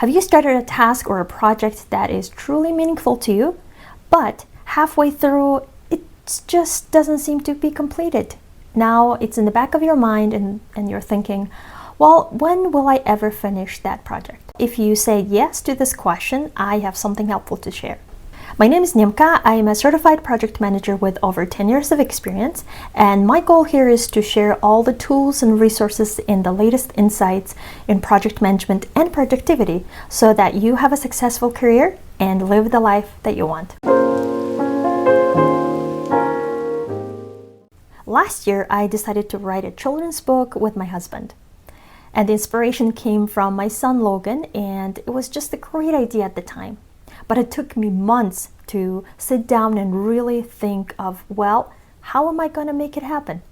Have you started a task or a project that is truly meaningful to you, but halfway through it just doesn't seem to be completed? Now it's in the back of your mind and you're thinking, well, when will I ever finish that project? If you say yes to this question, I have something helpful to share. My name is Nemka. I am a certified project manager with over 10 years of experience, and my goal here is to share all the tools and resources and the latest insights in project management and productivity so that you have a successful career and live the life that you want. Last year, I decided to write a children's book with my husband. And the inspiration came from my son Logan, and it was just a great idea at the time. But it took me months to sit down and really think of, well, how am I going to make it happen?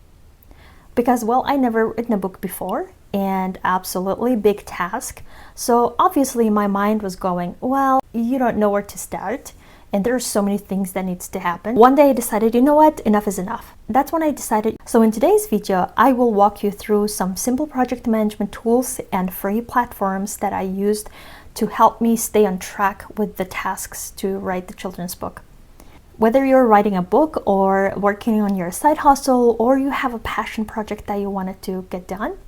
Because, well, I never written a book before, and absolutely big task. So obviously my mind was going, well, you don't know where to start. And there are so many things that needs to happen. One day I decided, you know what, enough is enough. That's when I decided. So in today's video, I will walk you through some simple project management tools and free platforms that I used to help me stay on track with the tasks to write the children's book. Whether you're writing a book or working on your side hustle, or you have a passion project that you wanted to get done,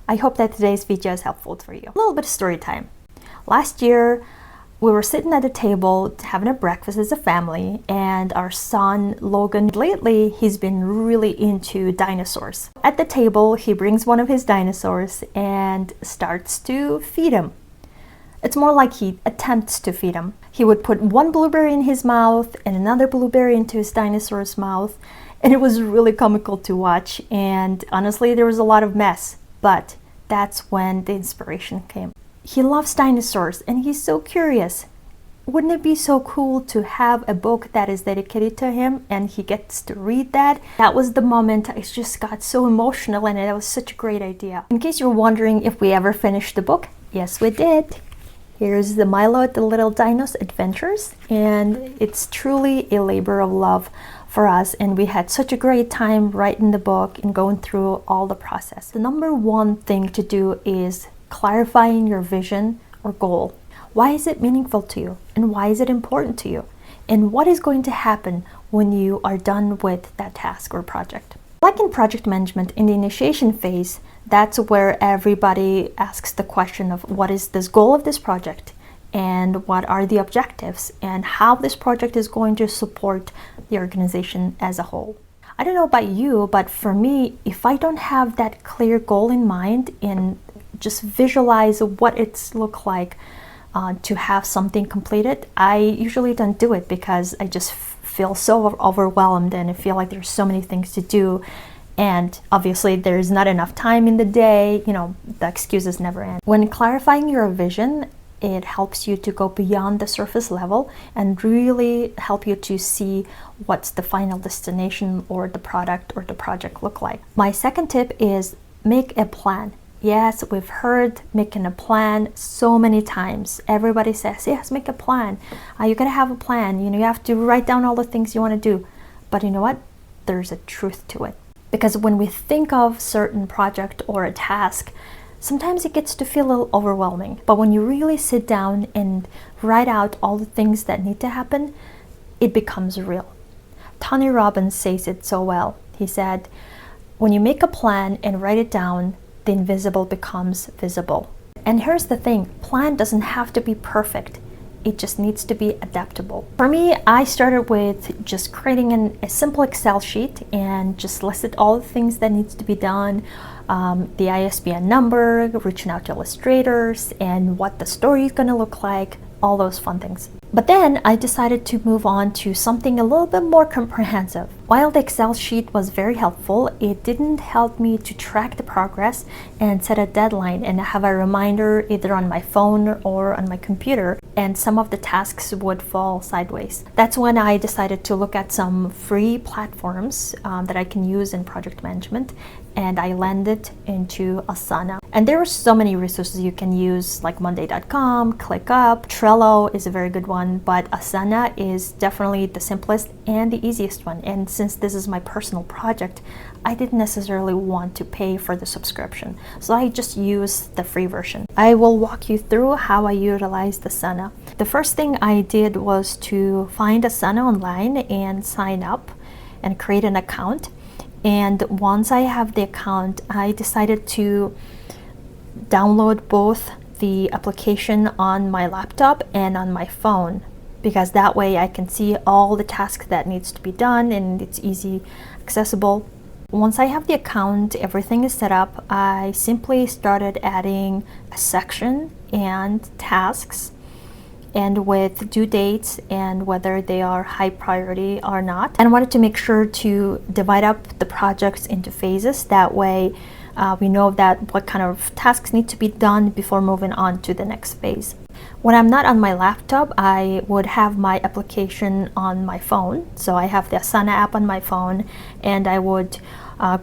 I hope that today's video is helpful for you. A little bit of story time. Last year, we were sitting at a table having a breakfast as a family, and our son Logan, lately he's been really into dinosaurs. At the table, he brings one of his dinosaurs and starts to feed him. It's more like he attempts to feed him. He would put one blueberry in his mouth and another blueberry into his dinosaur's mouth, and it was really comical to watch, and honestly there was a lot of mess, but that's when the inspiration came. He loves dinosaurs and he's so curious. Wouldn't it be so cool to have a book that is dedicated to him and he gets to read that? That was the moment I just got so emotional, and it was such a great idea. In case you're wondering if we ever finished the book, yes we did. Here's the Milo the Little Dino's Adventures, and it's truly a labor of love for us, and we had such a great time writing the book and going through all the process. The number one thing to do is clarifying your vision or goal. Why is it meaningful to you, and why is it important to you, and what is going to happen when you are done with that task or project? Like in project management, in the initiation phase, that's where everybody asks the question of what is this goal of this project, and what are the objectives, and how this project is going to support the organization as a whole. I don't know about you, but for me, if I don't have that clear goal in mind and just visualize what it's look like to have something completed, I usually don't do it because I just feel so overwhelmed and I feel like there's so many things to do, and obviously there's not enough time in the day. You know, the excuses never end. When clarifying your vision, it helps you to go beyond the surface level and really help you to see what's the final destination or the product or the project look like. My second tip is make a plan. Yes, we've heard making a plan so many times. Everybody says, yes, make a plan. You gotta have a plan. You know, you have to write down all the things you want to do. But you know what? There's a truth to it. Because when we think of certain project or a task, sometimes it gets to feel a little overwhelming. But when you really sit down and write out all the things that need to happen, it becomes real. Tony Robbins says it so well. He said, when you make a plan and write it down, the invisible becomes visible. And here's the thing, plan doesn't have to be perfect. It just needs to be adaptable. For me, I started with just creating a simple Excel sheet and just listed all the things that needs to be done, the ISBN number, reaching out to illustrators, and what the story is going to look like, all those fun things. But then I decided to move on to something a little bit more comprehensive. While the Excel sheet was very helpful, it didn't help me to track the progress and set a deadline and have a reminder either on my phone or on my computer, and some of the tasks would fall sideways. That's when I decided to look at some free platforms that I can use in project management, and I landed into Asana. And there are so many resources you can use, like Monday.com, ClickUp, Trello is a very good one, but Asana is definitely the simplest and the easiest one. And since this is my personal project, I didn't necessarily want to pay for the subscription, so I just use the free version. I will walk you through how I utilized Asana. The first thing I did was to find Asana online and sign up and create an account. And once I have the account, I decided to download both the application on my laptop and on my phone, because that way I can see all the tasks that needs to be done and it's easy accessible. Once I have the account, everything is set up, I simply started adding a section and tasks, and with due dates and whether they are high priority or not. And I wanted to make sure to divide up the projects into phases. That way we know that what kind of tasks need to be done before moving on to the next phase. When I'm not on my laptop, I would have my application on my phone. So I have the Asana app on my phone, and I would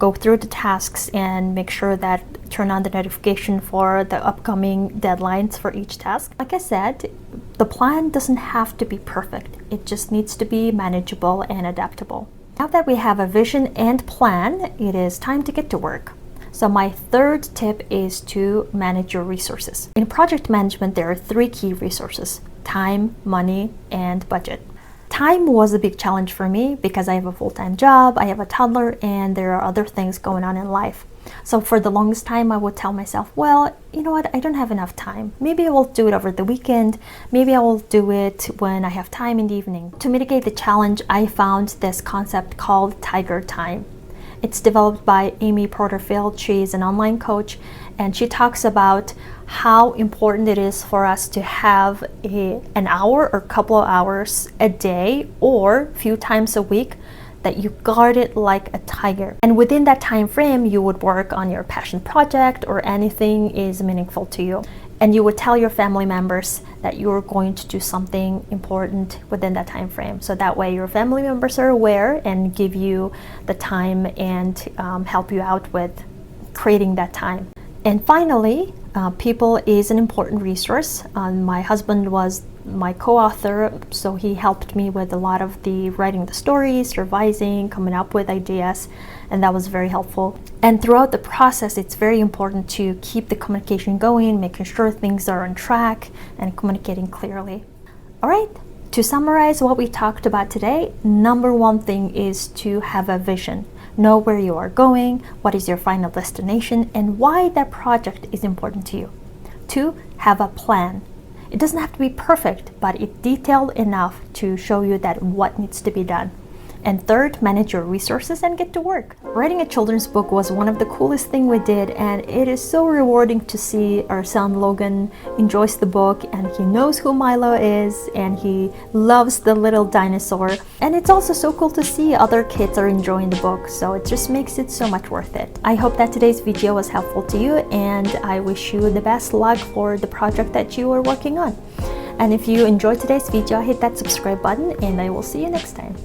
go through the tasks and make sure that turn on the notification for the upcoming deadlines for each task. Like I said, the plan doesn't have to be perfect. It just needs to be manageable and adaptable. Now that we have a vision and plan, it is time to get to work. So my third tip is to manage your resources. In project management, there are 3 key resources: time, money, and budget. Time was a big challenge for me because I have a full-time job, I have a toddler, and there are other things going on in life. So for the longest time, I would tell myself, well, you know what, I don't have enough time. Maybe I will do it over the weekend. Maybe I will do it when I have time in the evening. To mitigate the challenge, I found this concept called Tiger Time. It's developed by Amy Porterfield. She is an online coach, and she talks about how important it is for us to have an hour or couple of hours a day or a few times a week that you guard it like a tiger. And within that time frame, you would work on your passion project or anything is meaningful to you. And you would tell your family members that you're going to do something important within that time frame. So that way your family members are aware and give you the time and help you out with creating that time. And finally, people is an important resource. My husband was my co-author, so he helped me with a lot of the writing the stories, revising, coming up with ideas, and that was very helpful. And throughout the process, it's very important to keep the communication going, making sure things are on track and communicating clearly. All right, to summarize what we talked about today, number 1 thing is to have a vision. Know where you are going, what is your final destination, and why that project is important to you. 2, have a plan. It doesn't have to be perfect, but it's detailed enough to show you that what needs to be done. And 3rd, manage your resources and get to work. Writing a children's book was one of the coolest things we did, and it is so rewarding to see our son Logan enjoys the book, and he knows who Milo is, and he loves the little dinosaur. And it's also so cool to see other kids are enjoying the book, so it just makes it so much worth it. I hope that today's video was helpful to you, and I wish you the best luck for the project that you are working on. And if you enjoyed today's video, hit that subscribe button, and I will see you next time.